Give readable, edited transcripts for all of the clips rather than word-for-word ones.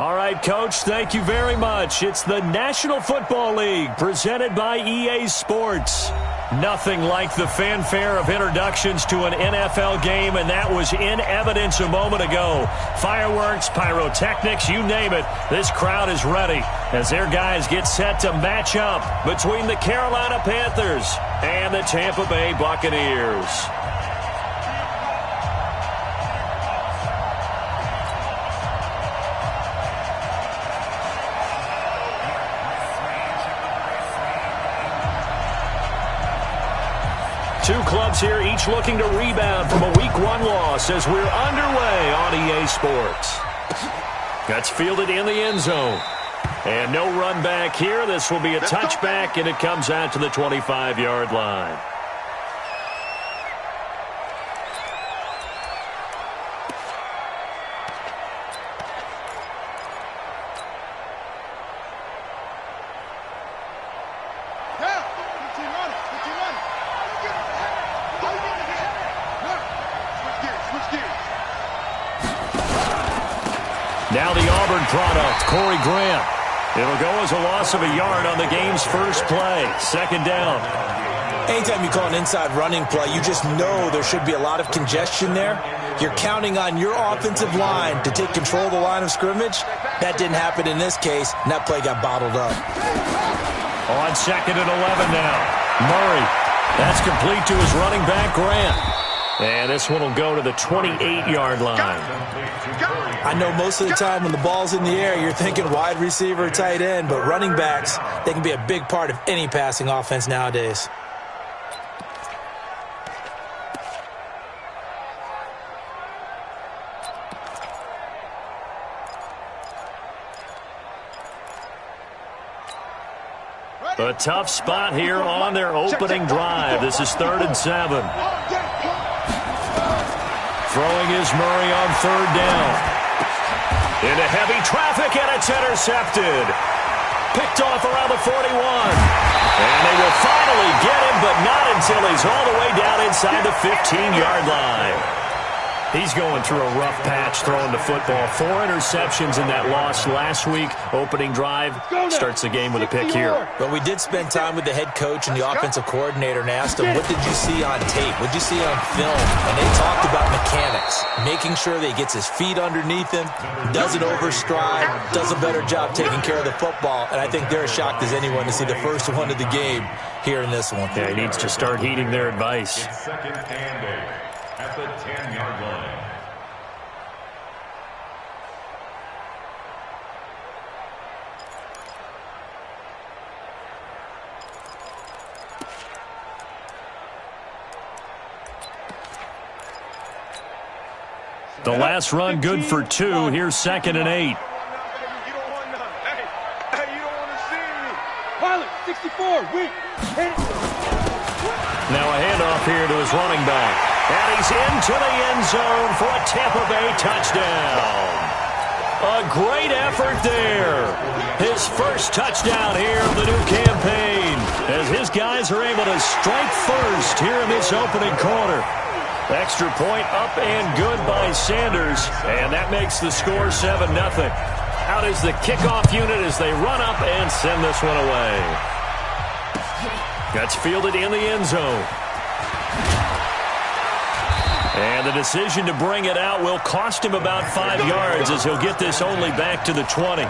All right, Coach, thank you very much. It's the National Football League presented by EA Sports. Nothing like the fanfare of introductions to an NFL game, and that was in evidence a moment ago. Fireworks, pyrotechnics, you name it. This crowd is ready as their guys get set to match up between the Carolina Panthers and the Tampa Bay Buccaneers. Two clubs here, each looking to rebound from a Week 1 loss as we're underway on EA Sports. That's fielded in the end zone. And no run back here. This will be a touchback, and it comes out to the 25-yard line. Now the Auburn product, Corey Grant. It'll go as a loss of a yard on the game's first play. Second down. Anytime you call an inside running play, you just know there should be a lot of congestion there. You're counting on your offensive line to take control of the line of scrimmage. That didn't happen in this case, and that play got bottled up. On 2nd and 11 now. Murray. That's complete to his running back, Grant. And this one will go to the 28-yard line. I know most of the time when the ball's in the air, you're thinking wide receiver, tight end, but running backs, they can be a big part of any passing offense nowadays. A tough spot here on their opening drive. This is 3rd and 7. Throwing is Murray on 3rd down. Into heavy traffic, and it's intercepted. Picked off around the 41. And they will finally get him, but not until he's all the way down inside the 15-yard line. He's going through a rough patch throwing the football. 4 interceptions in that loss last week. Opening drive starts the game with a pick here. But we did spend time with the head coach and the offensive coordinator and asked him, what did you see on tape? What did you see on film? And they talked about mechanics, making sure that he gets his feet underneath him, doesn't overstride, does a better job taking care of the football. And I think they're as shocked as anyone to see the first one of the game here in this one. Yeah, he needs to start heeding their advice. Second and 8 at the 10-yard line. The last run good for 2. Here's 2nd and 8. Now a handoff here to his running back. And he's into the end zone for a Tampa Bay touchdown. A great effort there. His first touchdown here of the new campaign as his guys are able to strike first here in this opening quarter. Extra point up and good by Sanders, and that makes the score 7-0. Out is the kickoff unit as they run up and send this one away. That's fielded in the end zone. And the decision to bring it out will cost him about 5 yards as he'll get this only back to the 20.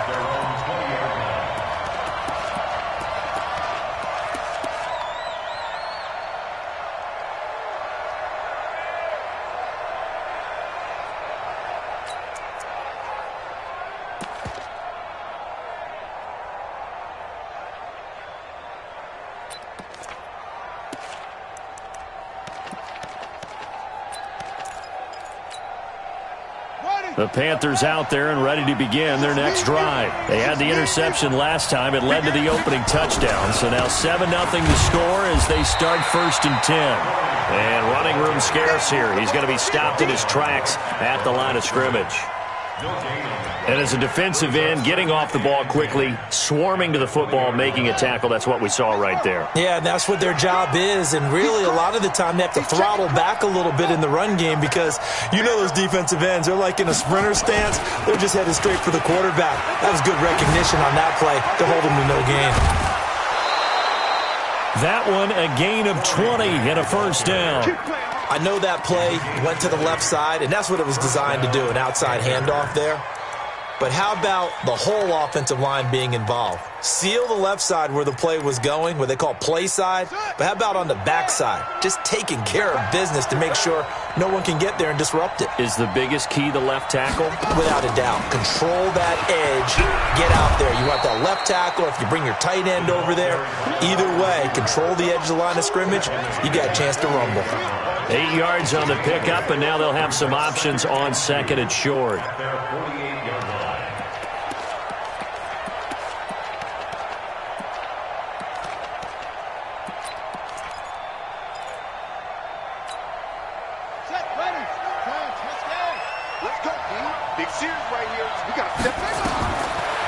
The Panthers out there and ready to begin their next drive. They had the interception last time. It led to the opening touchdown. So now 7-0 the score as they start 1st and 10. And running room scarce here. He's going to be stopped in his tracks at the line of scrimmage. And as a defensive end, getting off the ball quickly, swarming to the football, making a tackle, that's what we saw right there. Yeah, that's what their job is. And really, a lot of the time, they have to throttle back a little bit in the run game because you know those defensive ends, they're like in a sprinter stance. They're just headed straight for the quarterback. That was good recognition on that play to hold them to no gain. That one, a gain of 20 and a first down. I know that play went to the left side, and that's what it was designed to do, an outside handoff there. But how about the whole offensive line being involved? Seal the left side where the play was going, what they call play side. But how about on the back side? Just taking care of business to make sure no one can get there and disrupt it. Is the biggest key the left tackle? Without a doubt. Control that edge. Get out there. You want that left tackle. If you bring your tight end over there, either way, control the edge of the line of scrimmage, you got a chance to rumble. 8 yards on the pickup, and now they'll have some options on second and short.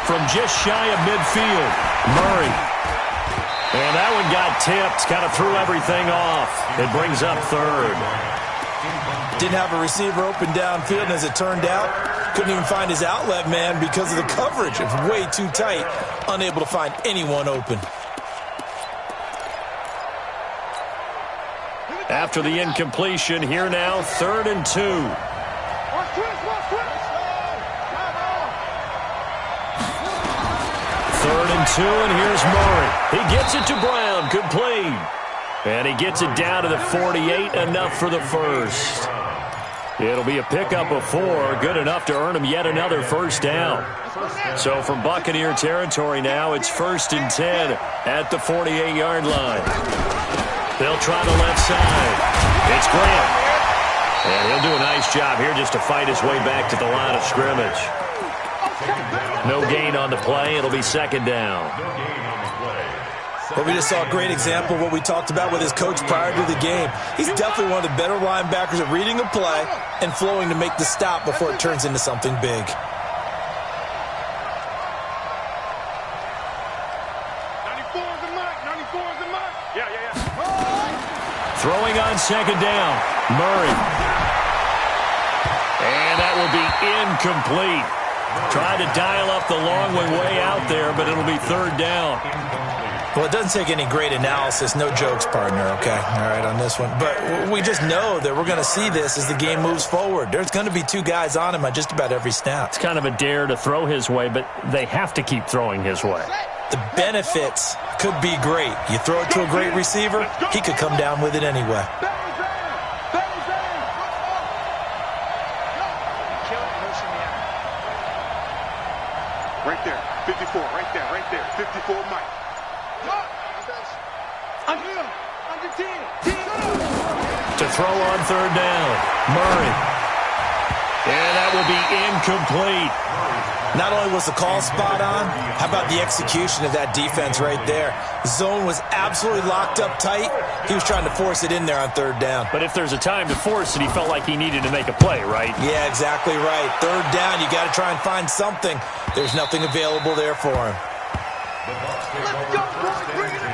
From just shy of midfield, Murray. And that one got tipped, kind of threw everything off. It brings up third. Didn't have a receiver open downfield, and as it turned out, couldn't even find his outlet man because of the coverage. It's way too tight, unable to find anyone open. After the incompletion, here now, 3rd and 2. Third and 2, and here's Murray. He gets it to Brown, complete. And he gets it down to the 48, enough for the first. It'll be a pickup of 4, good enough to earn him yet another first down. So from Buccaneer territory now, it's 1st and 10 at the 48-yard line. They'll try the left side. It's Grant. And he'll do a nice job here just to fight his way back to the line of scrimmage. No gain on the play. It'll be 2nd down. Well, we just saw a great example of what we talked about with his coach prior to the game. He's definitely one of the better linebackers at reading a play and flowing to make the stop before it turns into something big. 94 is the mark. 94 is the mark. Yeah. Throwing on 2nd down. Murray. And that will be incomplete. Tried to dial up the long way out there, but it'll be 3rd down. Well, it doesn't take any great analysis. No jokes, partner, okay? All right, on this one. But we just know that we're going to see this as the game moves forward. There's going to be 2 guys on him on just about every snap. It's kind of a dare to throw his way, but they have to keep throwing his way. The benefits could be great. You throw it to a great receiver, he could come down with it anyway. Right there, 54, right there, 54, Mike. To throw on 3rd down, Murray. And that will be incomplete. Not only was the call spot on, how about the execution of that defense right there? Zone was absolutely locked up tight. He was trying to force it in there on 3rd down. But if there's a time to force it, he felt like he needed to make a play, right? Yeah, exactly right. 3rd down, you got to try and find something. There's nothing available there for him. Let's go, boys, bring it in.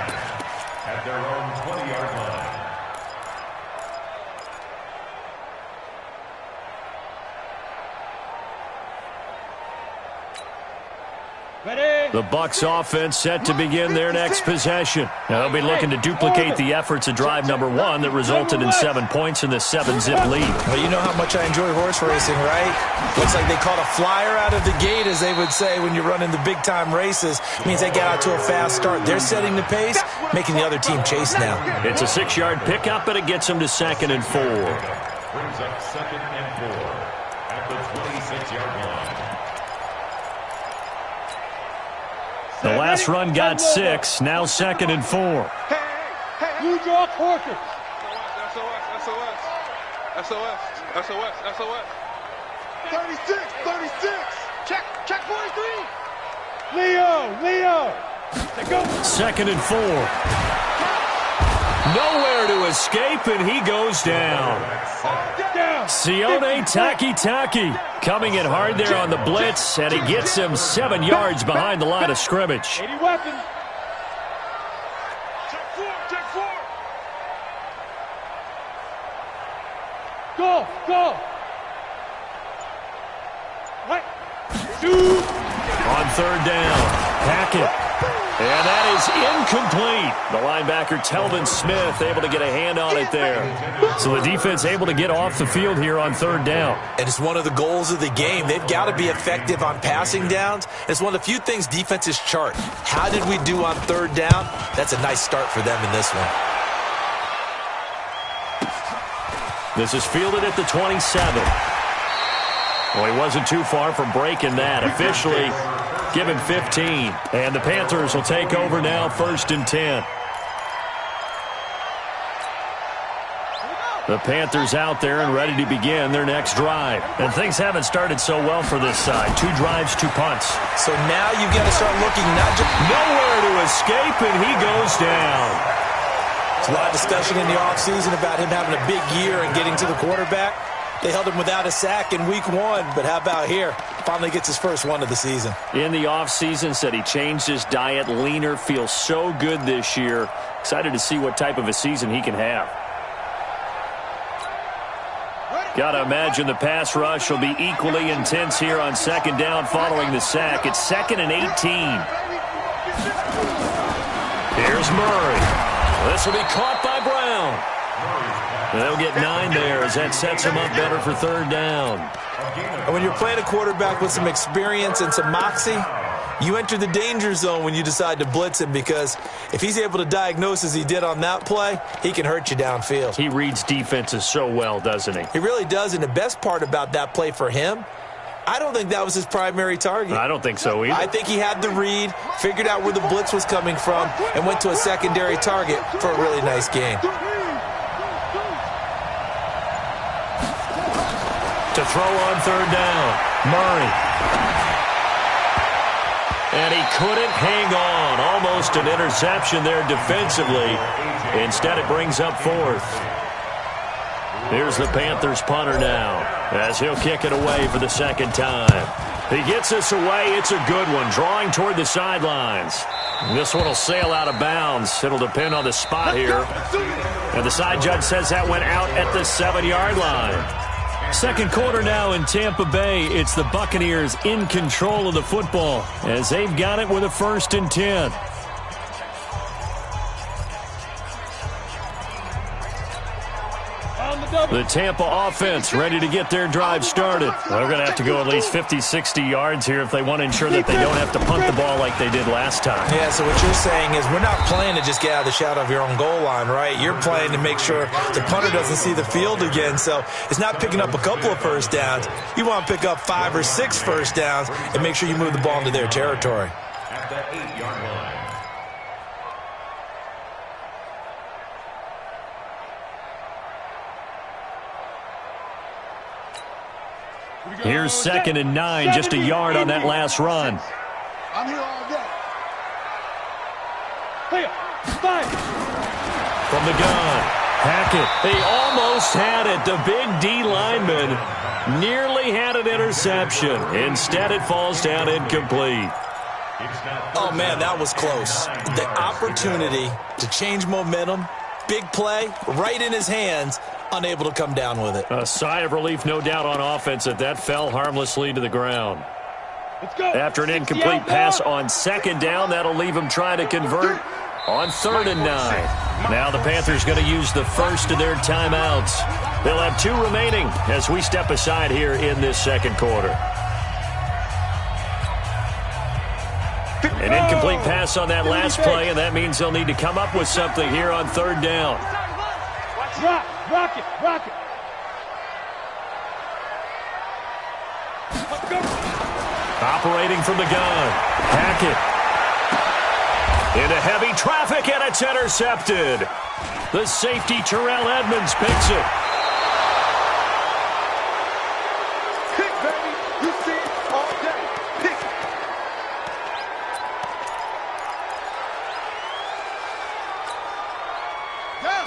At their own 20-yard line. The Bucs offense set to begin their next possession. Now they'll be looking to duplicate the efforts of drive number 1 that resulted in 7 points in the 7-zip lead. Well, you know how much I enjoy horse racing, right? Looks like they caught a flyer out of the gate, as they would say when you're running the big-time races. It means they got out to a fast start. They're setting the pace, making the other team chase now. It's a 6-yard pickup, but it gets them to 2nd and 4. Brings up 2nd and 4 at the 26-yard line. The last run got 6, now 2nd and 4. You draw quarters. SOS. 36. Check 43. Leo. Go. 2nd and 4. Nowhere to escape, and he goes down. Sione Takitaki coming in hard there on the blitz, and he gets him 7 yards behind the line of scrimmage. 80 weapons. Take four. Go. Right. Two. On third down, Hackett. And that is incomplete. The linebacker, Telvin Smith, able to get a hand on it there. So the defense able to get off the field here on third down. And it's one of the goals of the game. They've got to be effective on passing downs. It's one of the few things defenses chart. How did we do on third down? That's a nice start for them in this one. This is fielded at the 27. Well, he wasn't too far from breaking that. Officially given 15. And the Panthers will take over now, 1st and 10. The Panthers out there and ready to begin their next drive. And things haven't started so well for this side. 2 drives, 2 punts. So now you've got to start looking not just nowhere to escape, and he goes down. There's a lot of discussion in the offseason about him having a big year and getting to the quarterback. They held him without a sack in week 1, but how about here? Finally gets his first one of the season. In the offseason, said he changed his diet, leaner, feels so good this year. Excited to see what type of a season he can have. Got to imagine the pass rush will be equally intense here on 2nd down following the sack. It's 2nd and 18. Here's Murray. This will be caught by Brown. They'll get 9 there as that sets him up better for 3rd down. And when you're playing a quarterback with some experience and some moxie, you enter the danger zone when you decide to blitz him, because if he's able to diagnose as he did on that play, he can hurt you downfield. He reads defenses so well, doesn't he? He really does, and the best part about that play for him, I don't think that was his primary target. I don't think so either. I think he had the read, figured out where the blitz was coming from, and went to a secondary target for a really nice gain. To throw on 3rd down, Murray. And he couldn't hang on. Almost an interception there defensively. Instead, it brings up 4th. Here's the Panthers punter now, as he'll kick it away for the 2nd time. He gets this away. It's a good one, drawing toward the sidelines. This one will sail out of bounds. It'll depend on the spot here. And the side judge says that went out at the 7-yard line. 2nd quarter now in Tampa Bay. It's the Buccaneers in control of the football as they've got it with a 1st and 10. The Tampa offense ready to get their drive started. They're going to have to go at least 50, 60 yards here if they want to ensure that they don't have to punt the ball like they did last time. Yeah, so what you're saying is we're not playing to just get out of the shadow of your own goal line, right? You're playing to make sure the punter doesn't see the field again. So it's not picking up a couple of first downs. You want to pick up 5 or 6 first downs and make sure you move the ball into their territory. At the 8-yard line. Here's 2nd and 9, just a yard on that last run. I'm here all day. Hey, five. From the gun, Hackett. They almost had it. The big D lineman nearly had an interception. Instead, it falls down incomplete. Oh, man, that was close. The opportunity to change momentum, big play, right in his hands, unable to come down with it. A sigh of relief, no doubt, on offense that fell harmlessly to the ground. Let's go. After an incomplete pass on 2nd down, that'll leave him trying to convert on 3rd and 9. Now the Panthers going to use the first of their timeouts. They'll have 2 remaining as we step aside here in this 2nd quarter. An incomplete pass on that last play, and that means they'll need to come up with something here on 3rd down. Rock it. Operating from the gun, Hackett. Into heavy traffic, and it's intercepted. The safety, Terrell Edmonds, picks it. Pick, baby. You see it all day. Pick.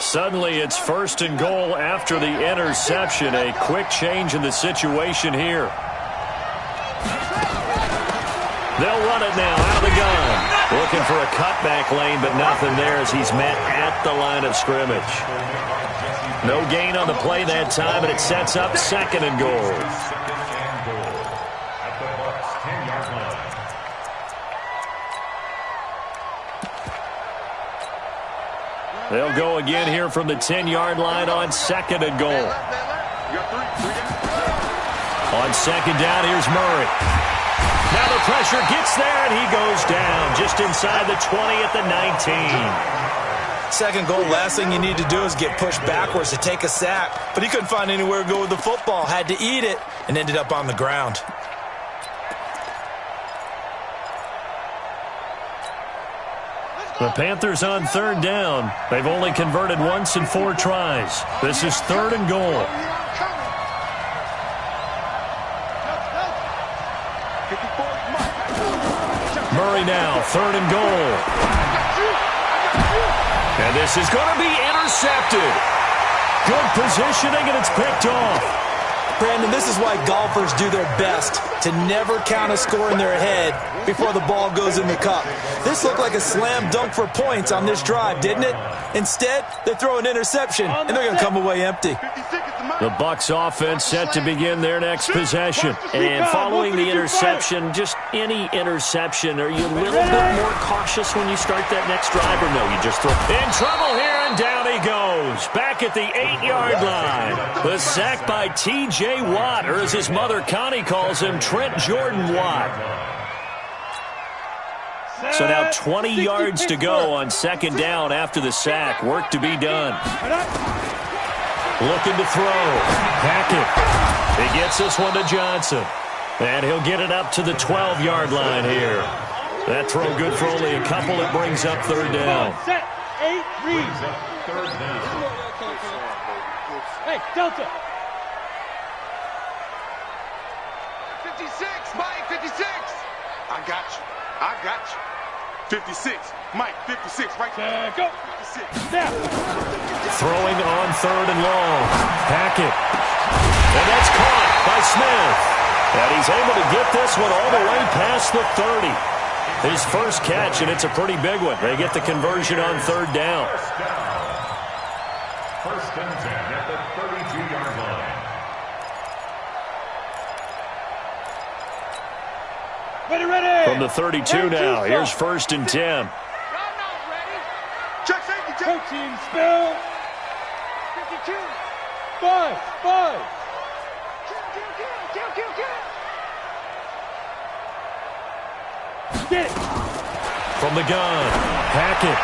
Suddenly it's 1st and goal after the interception. A quick change in the situation here. They'll run it now out of the gun. Looking for a cutback lane, but nothing there as he's met at the line of scrimmage. No gain on the play that time, and it sets up 2nd and goal. They'll go again here from the 10-yard line on 2nd and goal. On 2nd down, here's Murray. Now the pressure gets there, and he goes down just inside the 20 at the 19. 2nd goal, last thing you need to do is get pushed backwards to take a sack. But he couldn't find anywhere to go with the football. Had to eat it and ended up on the ground. The Panthers on 3rd down. They've only converted once in 4 tries. This is 3rd and goal. Murray now, 3rd and goal. And this is going to be intercepted. Good positioning, and it's picked off. Brandon, this is why golfers do their best to never count a score in their head before the ball goes in the cup. This looked like a slam dunk for points on this drive, didn't it? Instead, they throw an interception, and they're going to come away empty. The Bucs offense set to begin their next possession. And following the interception, just any interception, are you a little bit more cautious when you start that next drive, or no, you just throw? In trouble here, and down he goes. Back at the 8-yard line. The sack by T.J. Watt, or as his mother Connie calls him, Trent Jordan Watt. So now 20 yards to go on 2nd down after the sack. Work to be done. Looking to throw. Hackett. He gets this one to Johnson. And he'll get it up to the 12-yard line here. That throw good for only a couple. It brings up 3rd down. Set, 8, read. Hey, Delta. 56, Mike, 56. I got you. I got you. 56, Mike, 56, right there. Go. 56. Snap. Throwing on 3rd and long. Hackett. And that's caught by Smith. And he's able to get this one all the way past the 30. His first catch, and it's a pretty big one. They get the conversion on 3rd down. First and 10 at the 32-yard line. Ready. From the 32 now, here's 1st and 10. Check safety, check. 13, spill. 52. 5. Get it. From the gun, Hackett.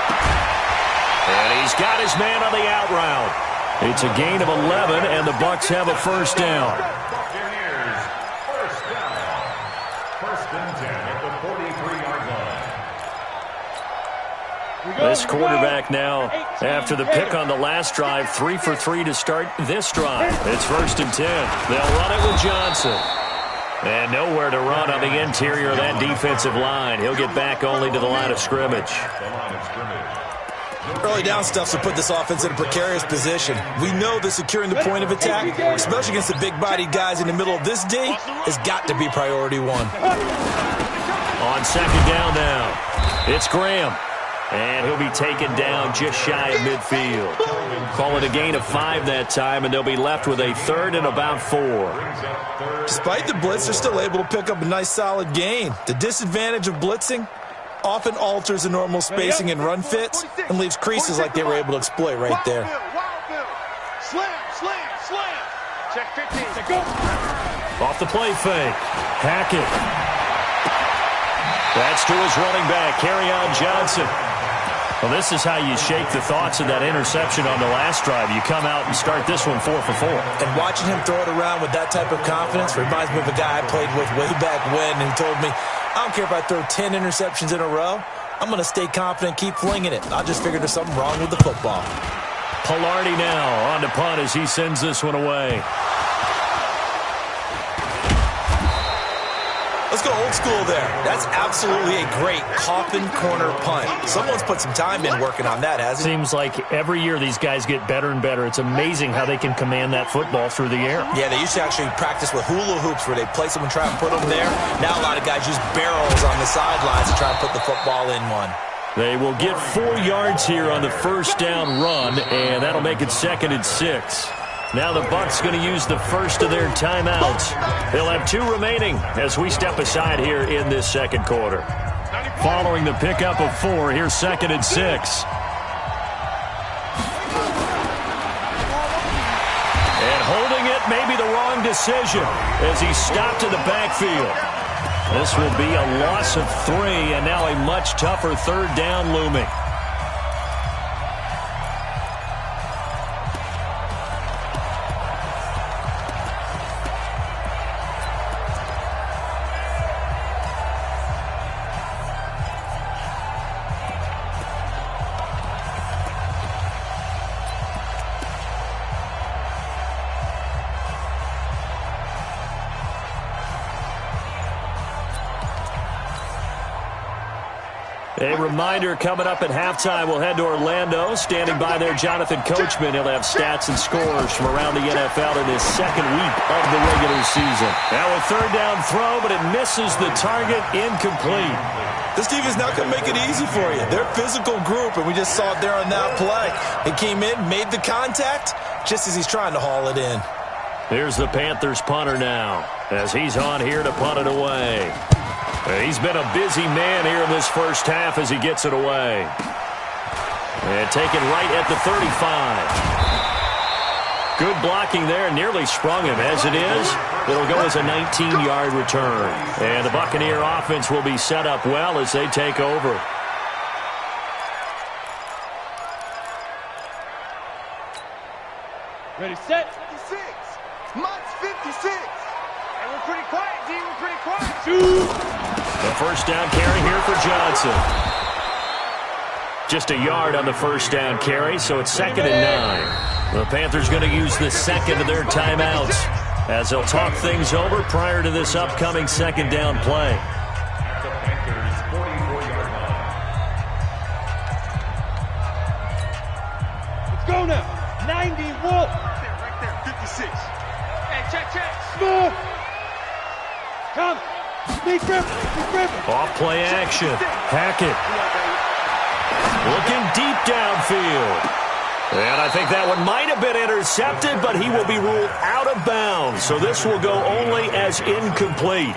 And he's got his man on the out route. It's a gain of 11, and the Bucs have a 1st down. Buccaneers, first down. First and 10 at the 43-yard line. This quarterback now, after the pick on the last drive, 3 for 3 to start this drive. It's 1st and 10. They'll run it with Johnson. And nowhere to run on the interior of that defensive line. He'll get back only to the line of scrimmage. Early down stuff to put this offense in a precarious position. We know that securing the point of attack, especially against the big-bodied guys in the middle of this D, has got to be priority 1. On 2nd down now, it's Graham. And he'll be taken down just shy of midfield. Call it a gain of 5 that time, and they'll be left with a 3rd and about 4. Despite the blitz, they're still able to pick up a nice, solid gain. The disadvantage of blitzing often alters the normal spacing and run fits and leaves creases like they were able to exploit right there. Slam. Check 15. Go. Off the play fake. Hackett. That's to his running back, Kerryon Johnson. Well, this is how you shake the thoughts of that interception on the last drive. You come out and start this one 4 for 4. And watching him throw it around with that type of confidence reminds me of a guy I played with way back when who told me, I don't care if I throw 10 interceptions in a row. I'm going to stay confident, keep flinging it. I just figured there's something wrong with the football. Palardy now on to punt as he sends this one away. Let's go old school there. That's absolutely a great coffin corner punt. Someone's put some time in working on that, hasn't it? Seems like every year these guys get better and better. It's amazing how they can command that football through the air. Yeah, they used to actually practice with hula hoops where they place them and try and put them there. Now a lot of guys use barrels on the sidelines to try and put the football in one. They will get 4 yards here on the first down run, and that'll make it 2nd and 6. Now the Bucs going to use the first of their timeouts. They'll have 2 remaining as we step aside here in this second quarter. Following the pickup of 4, here's 2nd and 6. And holding it may be the wrong decision as he stopped in the backfield. This will be a loss of 3, and now a much tougher 3rd down looming. A reminder coming up at halftime, we'll head to Orlando. Standing by there, Jonathan Coachman. He'll have stats and scores from around the NFL in this second week of the regular season. Now a 3rd down throw, but it misses the target, incomplete. This team is not going to make it easy for you. They're a physical group, and we just saw it there on that play. He came in, made the contact, just as he's trying to haul it in. Here's the Panthers punter now, as he's on here to punt it away. He's been a busy man here in this first half as he gets it away. And taken right at the 35. Good blocking there, nearly sprung him. As it is, it'll go as a 19-yard return. And the Buccaneer offense will be set up well as they take over. Ready, set. 56. Mike's 56. And we're pretty quiet, D. We're pretty quiet. Shoot. The first down carry here for Johnson. Just a yard on the first down carry, so it's 2nd and 9. The Panthers going to use the second of their timeouts as they'll talk things over prior to this upcoming 2nd down play. The Panthers' 44-yard line. Let's go now. 90 Wolf. Right there, 56. Hey, check. Smooth. Come. Big grip. Off play action. Hackett. Looking deep downfield. And I think that one might have been intercepted, but he will be ruled out of bounds. So this will go only as incomplete.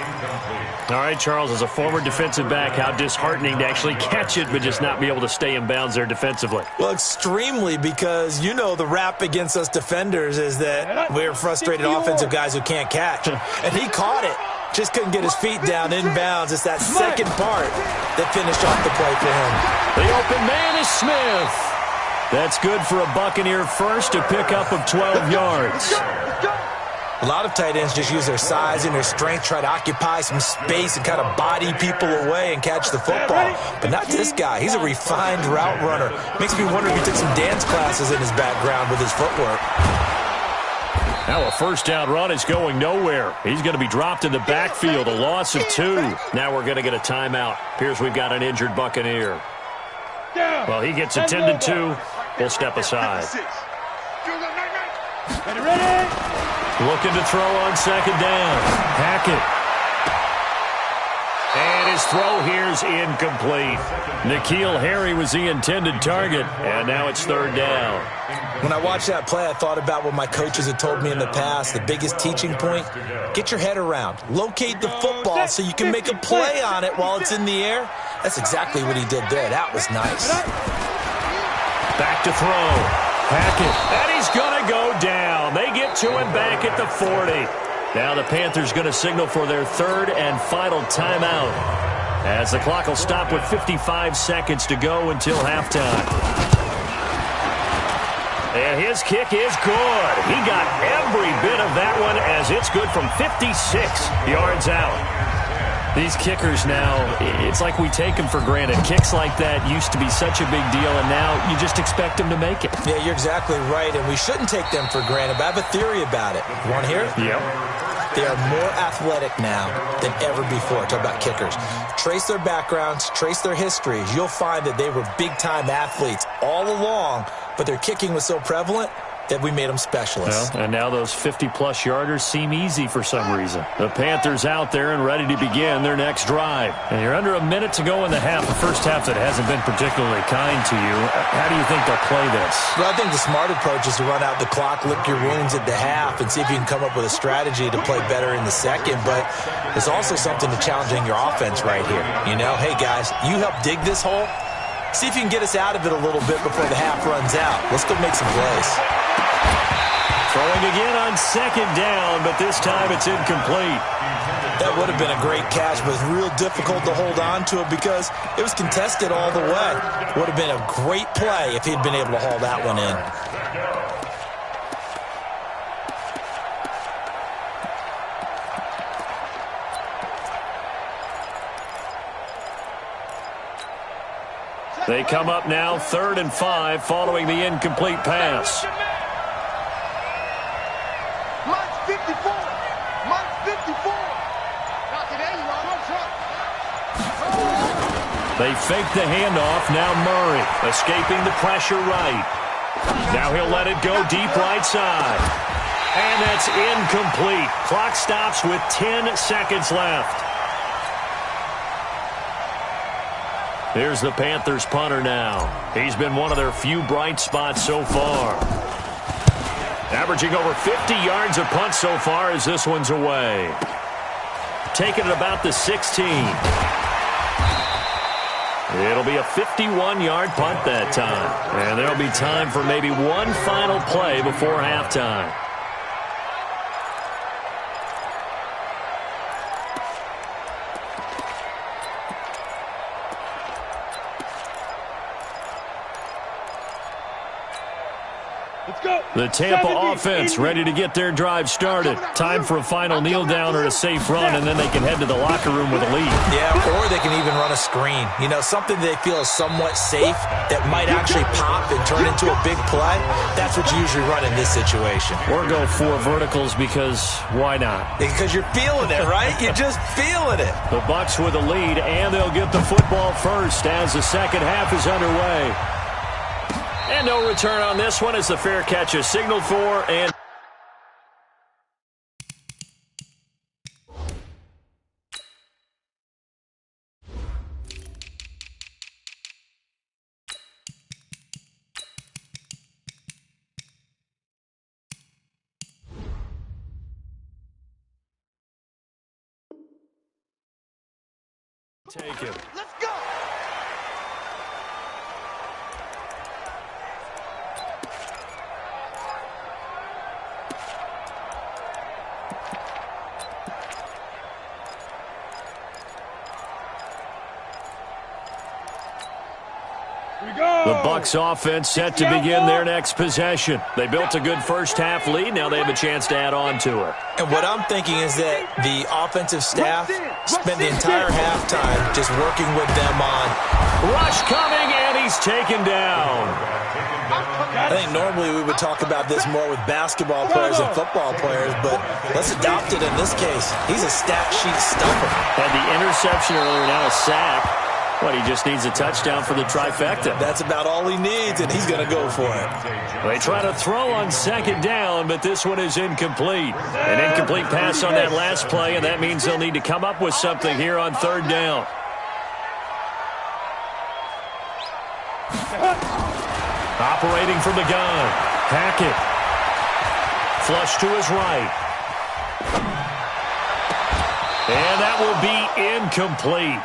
All right, Charles, as a former defensive back, how disheartening to actually catch it but just not be able to stay in bounds there defensively. Well, extremely, because you know the rap against us defenders is that we're frustrated offensive guys who can't catch. And he caught it. Just couldn't get his feet down in bounds. It's that second part that finished off the play for him. The open man is Smith. That's good for a Buccaneer first, a pickup of 12 yards. A lot of tight ends just use their size and their strength, try to occupy some space and kind of body people away and catch the football. But not this guy. He's a refined route runner. Makes me wonder if he took some dance classes in his background with his footwork. Now a first down run is going nowhere. He's going to be dropped in the backfield, a loss of 2. Now we're going to get a timeout. Appears we've got an injured Buccaneer. Well, he gets attended to. We'll step aside. Ready. Looking to throw on 2nd down. Hackett. And his throw here's incomplete. N'Keal Harry was the intended target, and now it's 3rd down. When I watched that play, I thought about what my coaches had told me in the past. The biggest teaching point, get your head around. Locate the football so you can make a play on it while it's in the air. That's exactly what he did there. That was nice. Back to throw. Hackett. And he's going to go down. They get to him back at the 40. Now the Panthers going to signal for their 3rd and final timeout, as the clock will stop with 55 seconds to go until halftime. And his kick is good. He got every bit of that one, as it's good from 56 yards out. These kickers now, it's like we take them for granted. Kicks like that used to be such a big deal, and now you just expect them to make it. Yeah, you're exactly right, and we shouldn't take them for granted, but I have a theory about it. You want to hear it? Yep. they are more athletic now than ever before. Talk about kickers. Trace their backgrounds, trace their histories. You'll find that they were big-time athletes all along, but their kicking was so prevalent that we made them specialists. Well, and now those 50-plus yarders seem easy for some reason. The Panthers out there and ready to begin their next drive. And you're under a minute to go in the half, the first half that hasn't been particularly kind to you. How do you think they'll play this? Well, I think the smart approach is to run out the clock, lick your wounds at the half, and see if you can come up with a strategy to play better in the second. But there's also something to challenging your offense right here. You know, hey, guys, you help dig this hole. See if you can get us out of it a little bit before the half runs out. Let's go make some plays. Throwing again on second down, but this time it's incomplete. That would have been a great catch, but it's real difficult to hold on to it because it was contested all the way. Would have been a great play if he'd been able to haul that one in. They come up now 3rd and 5 following the incomplete pass. Mike's 54. Mike's 54. Not today, you are. They fake the handoff. Now Murray escaping the pressure right. Now he'll let it go deep right side. And that's incomplete. Clock stops with 10 seconds left. Here's the Panthers punter now. He's been one of their few bright spots so far. Averaging over 50 yards a punt so far as this one's away. Taking it about the 16. It'll be a 51-yard punt that time. And there'll be time for maybe one final play before halftime. The Tampa offense ready to get their drive started. Time for a final kneel down or a safe run, and then they can head to the locker room with a lead. Yeah, or they can even run a screen. You know, something they feel is somewhat safe that might actually pop and turn into a big play. That's what you usually run in this situation. Or go 4 verticals because why not? Because you're feeling it, right? You're just feeling it. The Bucs with a lead, and they'll get the football first as the second half is underway. And no return on this one as the fair catch is signaled for. And take it. Let's go. The Bucs offense set to begin their next possession. They built a good first-half lead. Now they have a chance to add on to it. And what I'm thinking is that the offensive staff spent the entire halftime just working with them on. Rush coming, and he's taken down. I think normally we would talk about this more with basketball players and football players, but let's adopt it in this case. He's a stat sheet stuffer. Had the interception earlier, now a sack. But he just needs a touchdown for the trifecta. That's about all he needs, and he's going to go for it. They try to throw on second down, but this one is incomplete. An incomplete pass on that last play, and that means they'll need to come up with something here on third down. Operating from the gun. Hackett. Flush to his right. And that will be incomplete.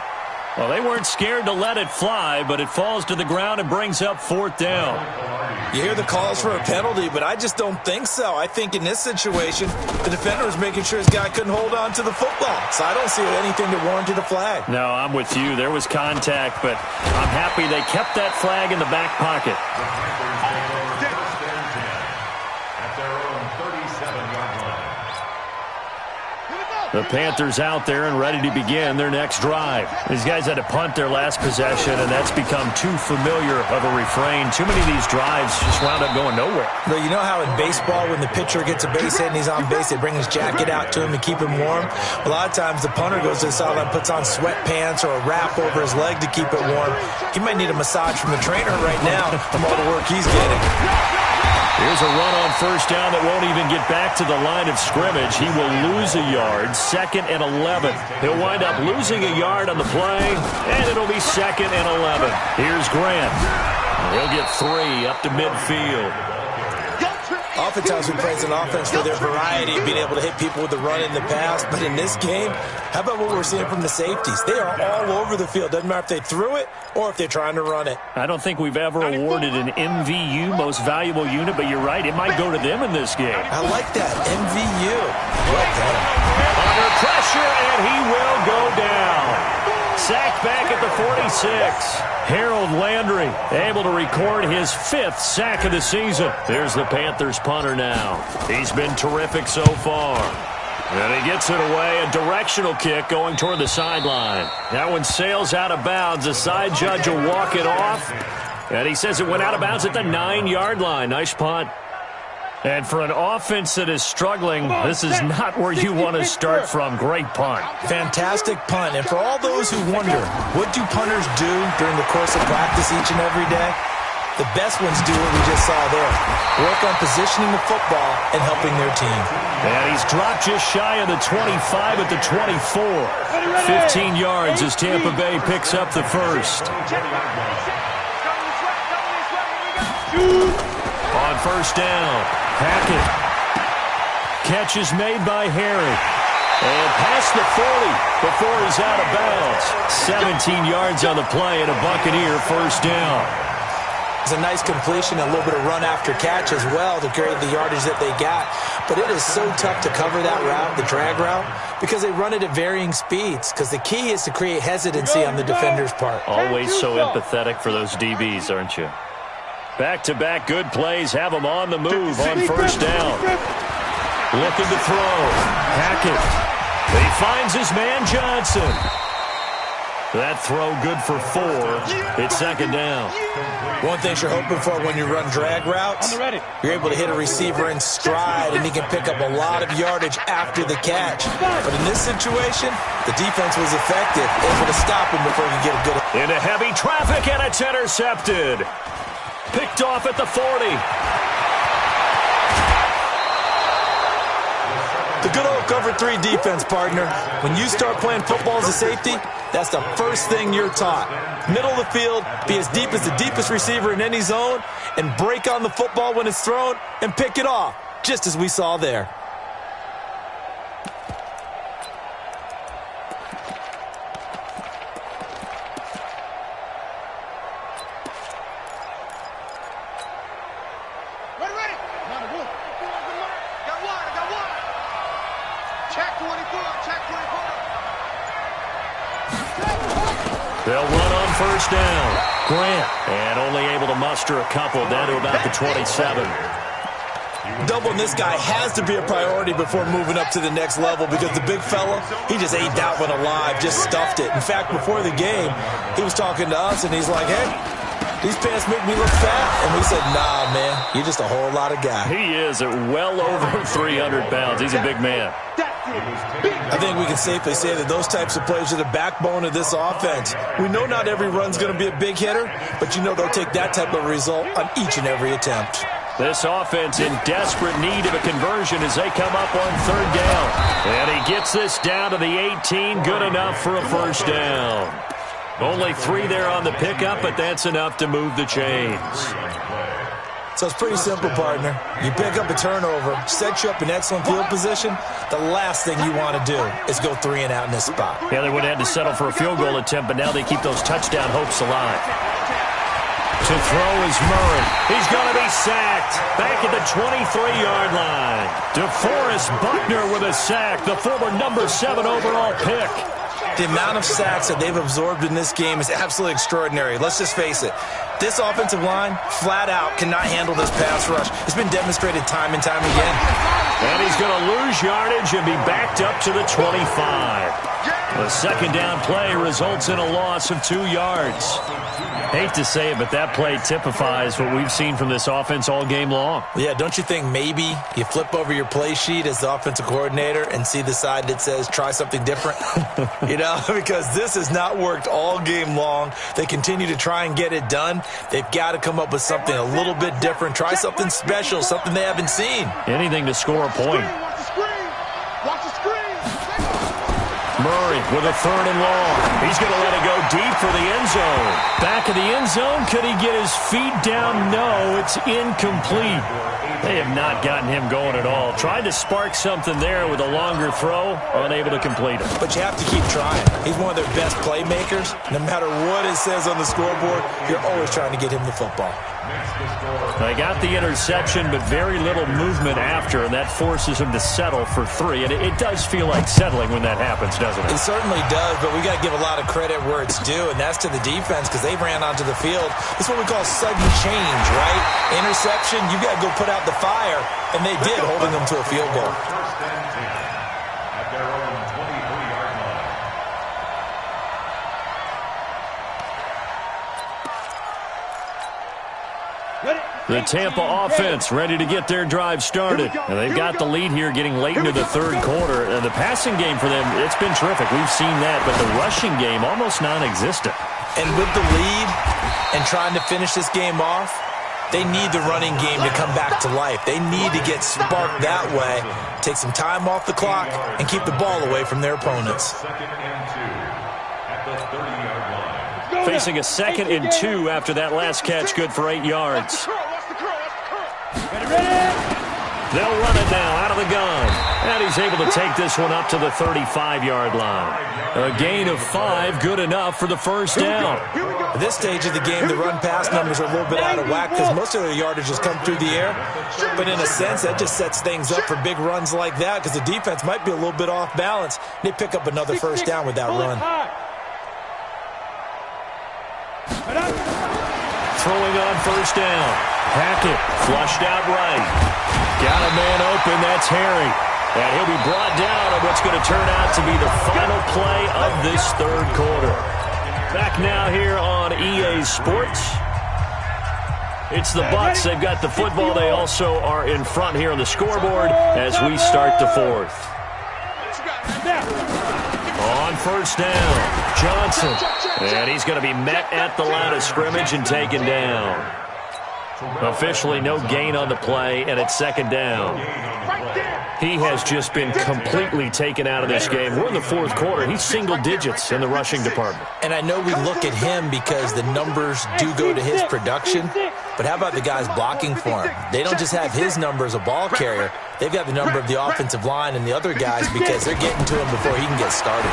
Well, they weren't scared to let it fly, but it falls to the ground and brings up fourth down. You hear the calls for a penalty, but I just don't think so. I think in this situation, the defender was making sure his guy couldn't hold on to the football. So I don't see anything that warranted a flag. No, I'm with you. There was contact, but I'm happy they kept that flag in the back pocket. The Panthers out there and ready to begin their next drive. These guys had to punt their last possession, and that's become too familiar of a refrain. Too many of these drives just wound up going nowhere. But you know how in baseball, when the pitcher gets a base hit and he's on base, they bring his jacket out to him to keep him warm? A lot of times the punter goes to the sideline, puts on sweatpants or a wrap over his leg to keep it warm. He might need a massage from the trainer right now from all the work he's getting. Here's a run on first down that won't even get back to the line of scrimmage. He will lose a yard, 2nd and 11. He'll wind up losing a yard on the play, and it'll be 2nd and 11. Here's Grant. He'll get 3 up to midfield. Oftentimes we praise an offense for their variety, being able to hit people with the run in the pass. But in this game, how about what we're seeing from the safeties? They are all over the field. Doesn't matter if they threw it or if they're trying to run it. I don't think we've ever awarded an MVU, most valuable unit, but you're right, it might go to them in this game. I like that, MVU. Well done. Under pressure, and he will go down. Sacked back at the 46. Harold Landry able to record his 5th sack of the season. There's the Panthers punter now. He's been terrific so far. And he gets it away. A directional kick going toward the sideline. That one sails out of bounds. The side judge will walk it off. And he says it went out of bounds at the 9-yard line. Nice punt. And for an offense that is struggling, this is not where you want to start from. Great punt. Fantastic punt. And for all those who wonder, what do punters do during the course of practice each and every day? The best ones do what we just saw there. Work on positioning the football and helping their team. And he's dropped just shy of the 25 at the 24. 15 yards as Tampa Bay picks up the first. On first down, Hackett. Catch is made by Harry. And past the 40 before he's out of bounds. 17 yards on the play and a Buccaneer first down. It's a nice completion, a little bit of run after catch as well to create the yardage that they got. But it is so tough to cover that route, the drag route, because they run it at varying speeds. Because the key is to create hesitancy on the defender's part. Always so empathetic for those DBs, aren't you? Back-to-back good plays have him on the move on first down. Looking to throw. Hackett. He finds his man Johnson. That throw good for 4. It's 2nd down. One thing you're hoping for when you run drag routes, you're able to hit a receiver in stride, and he can pick up a lot of yardage after the catch. But in this situation, the defense was effective, able to stop him before he could get a good... Into heavy traffic, and it's intercepted. Picked off at the 40. The good old cover 3 defense, partner. When you start playing football as a safety, that's the first thing you're taught. Middle of the field, be as deep as the deepest receiver in any zone, and break on the football when it's thrown and pick it off, just as we saw there. They'll run on first down. Grant, and only able to muster a couple down to about the 27. Doubling this guy has to be a priority before moving up to the next level, because the big fella, he just ate that one alive, just stuffed it. In fact, before the game, he was talking to us, and he's like, hey, these pants make me look fat. And we said, nah, man, you're just a whole lot of guy. He is at well over 300 pounds. He's a big man. I think we can safely say that those types of plays are the backbone of this offense. We know not every run's going to be a big hitter, but you know they'll take that type of result on each and every attempt. This offense in desperate need of a conversion as they come up on third down. And he gets this down to the 18. Good enough for a first down. Only 3 there on the pickup, but that's enough to move the chains. So it's pretty simple, partner. You pick up a turnover, set you up in excellent field position. The last thing you want to do is go 3 and out in this spot. Yeah, they would have had to settle for a field goal attempt, but now they keep those touchdown hopes alive. To throw is Murray. He's going to be sacked. Back at the 23-yard line. DeForest Buckner with a sack, the former number 7 overall pick. The amount of sacks that they've absorbed in this game is absolutely extraordinary. Let's just face it. This offensive line, flat out, cannot handle this pass rush. It's been demonstrated time and time again. And he's going to lose yardage and be backed up to the 25. The second down play results in a loss of 2 yards. Hate to say it, but that play typifies what we've seen from this offense all game long. Yeah, don't you think maybe you flip over your play sheet as the offensive coordinator and see the side that says try something different? Because this has not worked all game long. They continue to try and get it done. They've got to come up with something a little bit different. Try something special, something they haven't seen. Anything to score a point. Watch the screen. Watch the screen. Murray with a 3rd and long. He's going to let it go deep for the end zone. Back of the end zone. Could he get his feet down? No, it's incomplete. They have not gotten him going at all. Tried to spark something there with a longer throw. Unable to complete it. But you have to keep trying. He's one of their best playmakers. No matter what it says on the scoreboard, you're always trying to get him the football. They got the interception, but very little movement after, and that forces him to settle for 3. And it does feel like settling when that happens, doesn't it? It certainly does, but we got to give a lot of credit where it's due, and that's to the defense because they ran onto the field. This is what we call sudden change, right? Interception, you got to go put out the fire, and they did, holding them to a field goal. First and 10 at their own 23-yard line. The Tampa offense ready to get their drive started. And they've got the lead here getting late into the 3rd quarter. The passing game for them, it's been terrific. We've seen that, but the rushing game almost non-existent. And with the lead and trying to finish this game off, they need the running game to come back to life. They need to get sparked that way, take some time off the clock, and keep the ball away from their opponents. Second and 2 at the 30-yard line. Facing a 2nd and 2 after that last catch, good for 8 yards. They'll run it now out of the gun. And he's able to take this one up to the 35-yard line. A gain of 5, good enough for the first down. At this stage of the game, the run-pass numbers are a little bit out of whack because most of their yardage has come through the air. But in a sense, that just sets things up for big runs like that because the defense might be a little bit off balance. They pick up another first down with that run. Throwing on first down. Hackett flushed out right. Got a man open, that's Harry. And he'll be brought down on what's going to turn out to be the final play of this 3rd quarter. Back now here on EA Sports. It's the Bucs. They've got the football. They also are in front here on the scoreboard as we start the 4th. On first down, Johnson. And he's going to be met at the line of scrimmage and taken down. Officially no gain on the play, and it's 2nd down. He has just been completely taken out of this game. We're in the 4th quarter. He's single digits in the rushing department. And I know we look at him because the numbers do go to his production, but how about the guys blocking for him? They don't just have his number as a ball carrier. They've got the number of the offensive line and the other guys because they're getting to him before he can get started.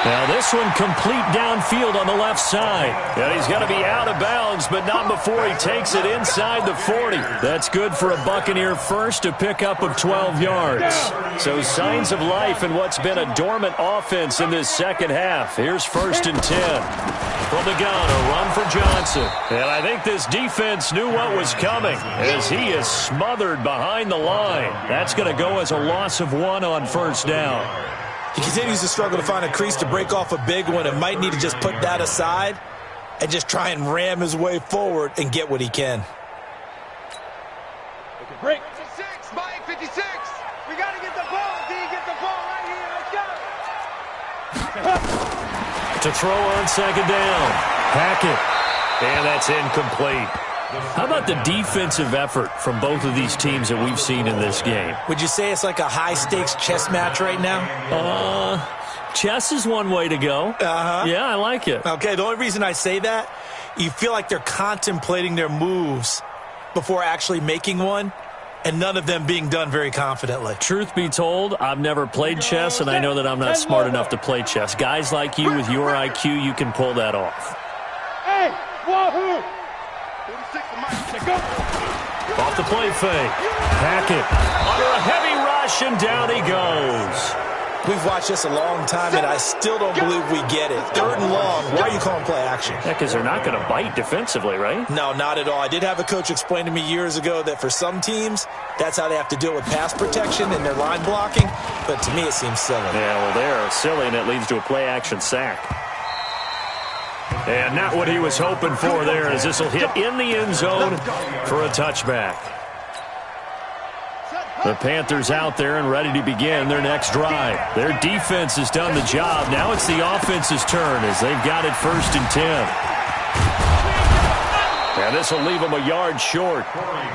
Now this one complete downfield on the left side. And he's got to be out of bounds, but not before he takes it inside the 40. That's good for a Buccaneer first, a pickup of 12 yards. So signs of life in what's been a dormant offense in this second half. Here's 1st and 10. From the gun, a run for Johnson. And I think this defense knew what was coming as he is smothered behind the line. That's going to go as a loss of 1 on first down. He continues to struggle to find a crease to break off a big one and might need to just put that aside and just try and ram his way forward and get what he can. Break. 56, Mike, 56. We got to get the ball, D. Get the ball right here. Let's go. To throw on 2nd down. Hackett. And that's incomplete. How about the defensive effort from both of these teams that we've seen in this game? Would you say it's like a high-stakes chess match right now? Chess is one way to go. Yeah, I like it. Okay, the only reason I say that, you feel like they're contemplating their moves before actually making one, and none of them being done very confidently. Truth be told, I've never played chess, and I know that I'm not smart enough to play chess. Guys like you with your IQ, you can pull that off. Hey, wahoo! Off the play fake. Hackett under a heavy rush, and down he goes. We've watched this a long time, and I still don't believe we get it. 3rd and long. Why are you calling play action? Yeah, because they're not going to bite defensively, right? No, not at all. I did have a coach explain to me years ago that for some teams, that's how they have to deal with pass protection and their line blocking. But to me, it seems silly. Yeah, well, they're silly, and it leads to a play-action sack. And not what he was hoping for there, as this will hit in the end zone for a touchback. The Panthers out there and ready to begin their next drive. Their defense has done the job. Now it's the offense's turn as they've got it 1st and 10. And this will leave them a yard short.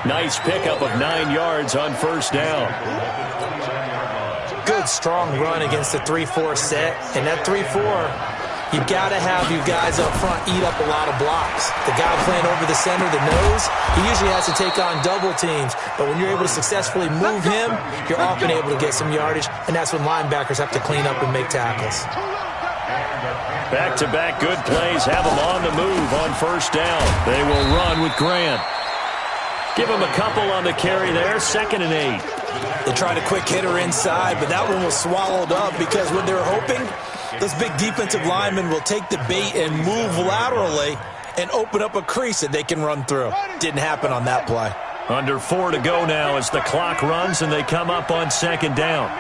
Nice pickup of 9 yards on 1st down. Good, strong run against the 3-4 set. And that 3-4... you've got to have you guys up front eat up a lot of blocks. The guy playing over the center, the nose, he usually has to take on double teams. But when you're able to successfully move him, you're often able to get some yardage, and that's when linebackers have to clean up and make tackles. Back-to-back good plays have them on the move on 1st down. They will run with Grant. Give him a couple on the carry there, 2nd and 8. They tried a quick hitter inside, but that one was swallowed up because what they were hoping, those big defensive linemen will take the bait and move laterally and open up a crease that they can run through. Didn't happen on that play. Under 4 to go now as the clock runs and they come up on 2nd down.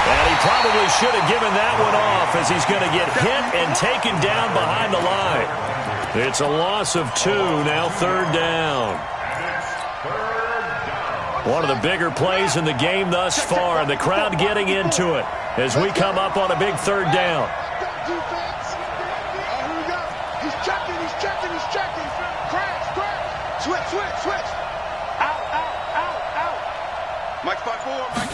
And he probably should have given that one off as he's going to get hit and taken down behind the line. It's a loss of 2, now 3rd down. One of the bigger plays in the game thus far, and the crowd getting into it as we come up on a big 3rd down. He's checking. Crash. Switch. Out. Mike 5-4, Mike.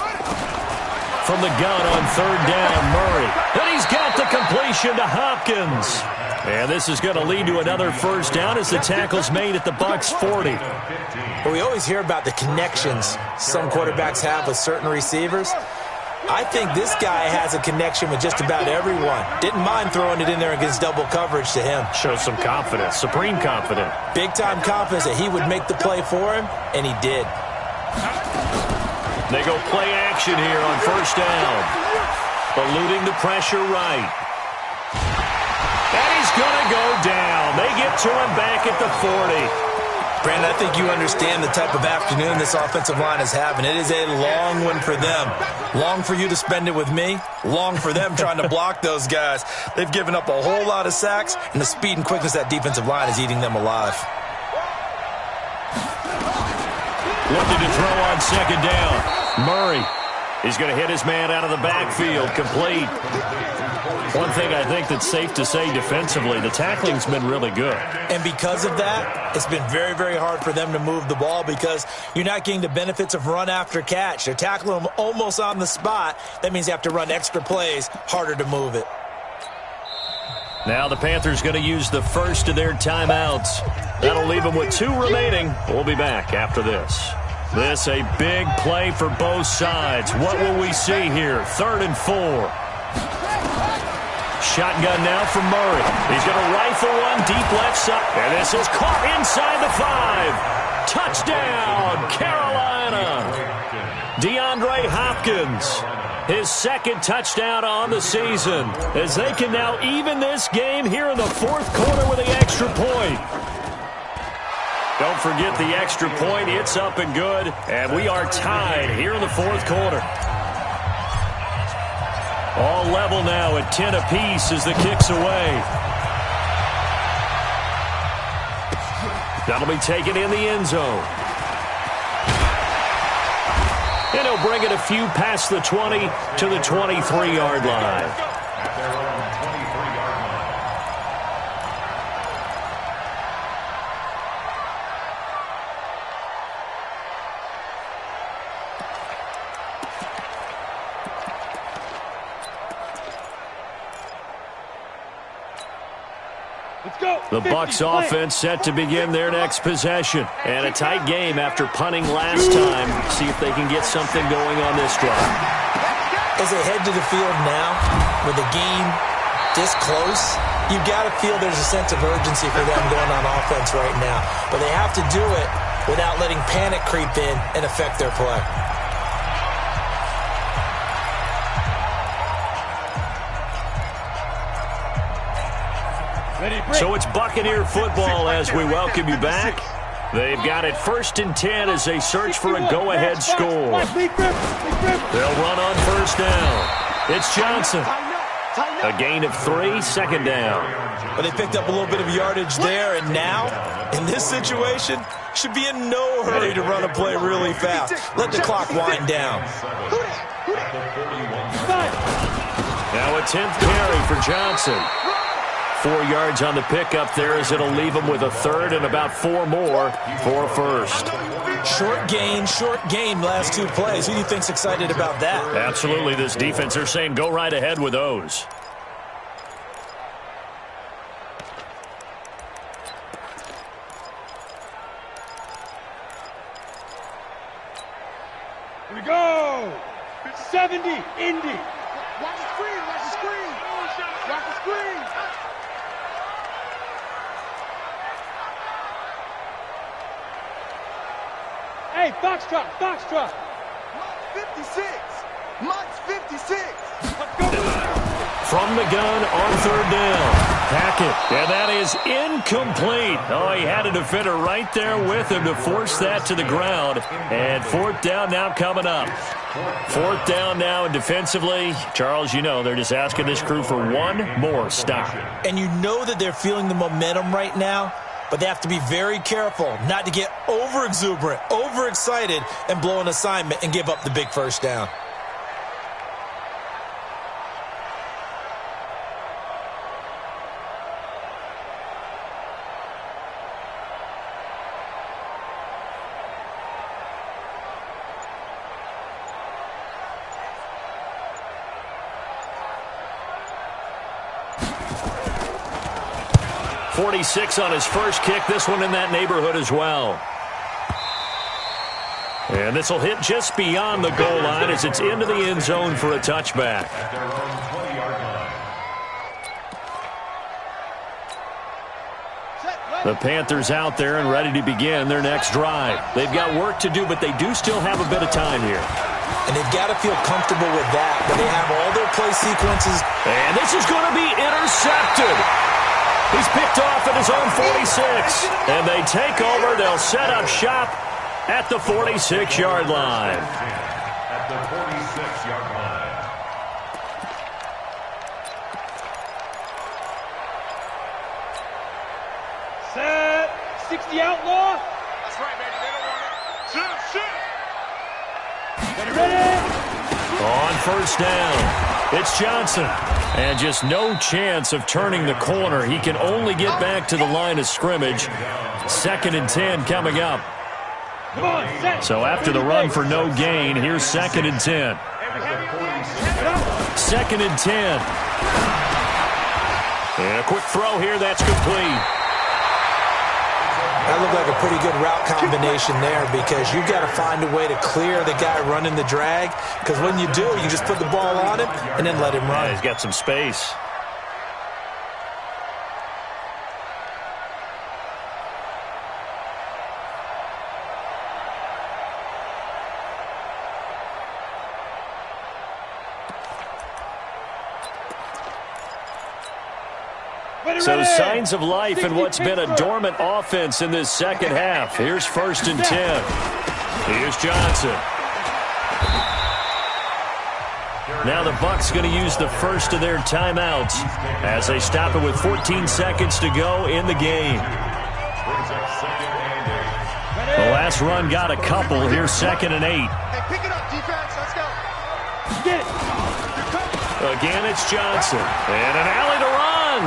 From the gun on 3rd down, Murray. And he's got the completion to Hopkins. And this is going to lead to another 1st down as the tackle's made at the Bucs 40. Well, we always hear about the connections some quarterbacks have with certain receivers. I think this guy has a connection with just about everyone. Didn't mind throwing it in there against double coverage to him. Shows some confidence, supreme confidence. Big-time confidence that he would make the play for him, and he did. They go play action here on 1st down. Eluding the pressure right. And he's going to go down. They get to him back at the 40. Brandon, I think you understand the type of afternoon this offensive line is having. It is a long one for them. Long for you to spend it with me. Long for them trying to block those guys. They've given up a whole lot of sacks, and the speed and quickness of that defensive line is eating them alive. Looking to throw on 2nd down. Murray. He's going to hit his man out of the backfield. Complete. One thing I think that's safe to say defensively, the tackling's been really good. And because of that, it's been very, very hard for them to move the ball because you're not getting the benefits of run after catch. They're tackling them almost on the spot. That means they have to run extra plays, harder to move it. Now the Panthers going to use the first of their timeouts. That'll leave them with 2 remaining. We'll be back after this. This a big play for both sides. What will we see here? 3rd and 4. Shotgun now from Murray. He's going to rifle one deep left side. And this is caught inside the 5. Touchdown, Carolina. DeAndre Hopkins. His 2nd touchdown on the season as they can now even this game here in the 4th quarter with the extra point. Don't forget the extra point. It's up and good. And we are tied here in the 4th quarter. All level now at 10 apiece as the kick's away. That'll be taken in the end zone. And he'll bring it a few past the 20 to the 23-yard line. The Bucs offense set to begin their next possession. And a tight game after punting last time. See if they can get something going on this drive. As they head to the field now, with the game this close, you've got to feel there's a sense of urgency for them going on offense right now. But they have to do it without letting panic creep in and affect their play. So it's Buccaneer football as we welcome you back. They've got it 1st and 10 as they search for a go-ahead score. They'll run on 1st down. It's Johnson. A gain of 3, 2nd down. But they picked up a little bit of yardage there, and now, in this situation, should be in no hurry to run a play really fast. Let the clock wind down. Now a 10th carry for Johnson. 4 yards on the pickup there as it'll leave him with a 3rd and about 4 more for a 1st. Short gain last 2 plays. Who do you think's excited about that? Absolutely. This defense, they're saying go right ahead with those. Here we go. 70, Indy. Watch the screen, watch the screen. Watch the screen. Hey, Foxtrot, Foxtrot. Mike 56. Mike's 56. Let's go. From the gun on 3rd down. Hackett, and that is incomplete. Oh, he had a defender right there with him to force that to the ground. And 4th down now coming up. 4th down now, and defensively, Charles, you know, they're just asking this crew for one more stop. And you know that they're feeling the momentum right now, but they have to be very careful not to get over-exuberant, overexcited, and blow an assignment and give up the big 1st down. .46 on his first kick. This one in that neighborhood as well. And this will hit just beyond the goal line as it's into the end zone for a touchback. The Panthers out there and ready to begin their next drive. They've got work to do, but they do still have a bit of time here. And they've got to feel comfortable with that, but they have all their play sequences. And this is going to be intercepted. He's picked off at his own 46. And they take over. They'll set up shop at the 46-yard line. At the 46-yard line. Set. 60 outlaw. That's right, baby. They don't want it. Shoot. Ready. On 1st down, it's Johnson. And just no chance of turning the corner. He can only get back to the line of scrimmage. 2nd and 10 coming up. Come on, set. So after the run for no gain, here's 2nd and 10. 2nd and 10. And a quick throw here, that's complete. That looked like a pretty good route combination there because you've got to find a way to clear the guy running the drag, because when you do, you just put the ball on him and then let him run. Yeah, he's got some space. So signs of life in what's been a dormant offense in this second half. Here's 1st and 10. Here's Johnson. Now the Bucs going to use the first of their timeouts as they stop it with 14 seconds to go in the game. The last run got a couple. Here's 2nd and 8. Hey, pick it up, defense. Let's go. Get it. Again, it's Johnson. And an alley to run.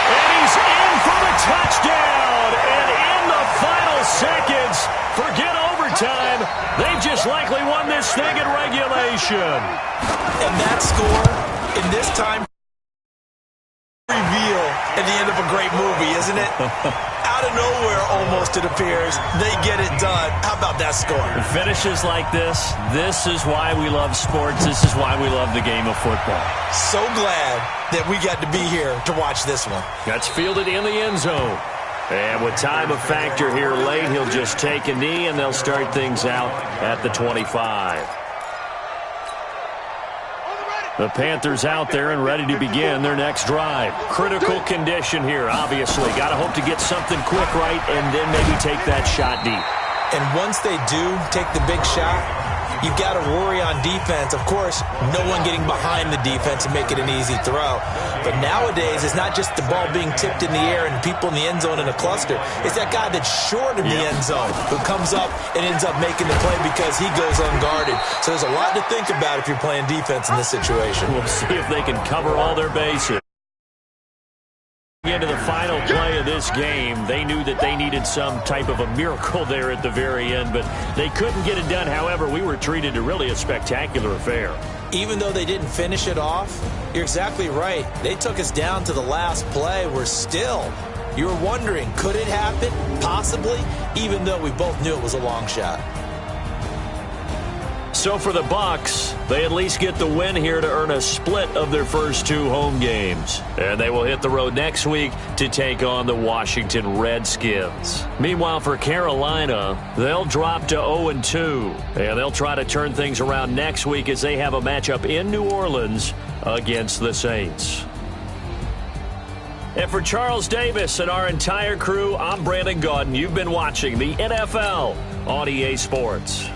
And he's in for the touchdown. And in the final seconds, forget overtime. They've just likely won this thing in regulation. And that score in this time reveal at the end of a great movie, isn't it? Out of nowhere, almost, it appears, they get it done. How about that score? Finishes like this is why we love sports. This is why we love the game of football. So glad that we got to be here to watch this one. That's fielded in the end zone. And with time a factor here late, he'll just take a knee, and they'll start things out at the 25. The Panthers out there and ready to begin their next drive. Critical condition here, obviously. Got to hope to get something quick right and then maybe take that shot deep. And once they do take the big shot, you've got to worry on defense. Of course, no one getting behind the defense and make it an easy throw. But nowadays, it's not just the ball being tipped in the air and people in the end zone in a cluster. It's that guy that's short of the end zone who comes up and ends up making the play because he goes unguarded. So there's a lot to think about if you're playing defense in this situation. We'll see if they can cover all their bases. Into the final play of this game, they knew that they needed some type of a miracle there at the very end, but they couldn't get it done. However, we were treated to really a spectacular affair. Even though they didn't finish it off, you're exactly right. They took us down to the last play. We're still, you were wondering, could it happen? Possibly, even though we both knew it was a long shot. So for the Bucs, they at least get the win here to earn a split of their first 2 home games. And they will hit the road next week to take on the Washington Redskins. Meanwhile, for Carolina, they'll drop to 0-2. And they'll try to turn things around next week as they have a matchup in New Orleans against the Saints. And for Charles Davis and our entire crew, I'm Brandon Gaudin. You've been watching the NFL on EA Sports.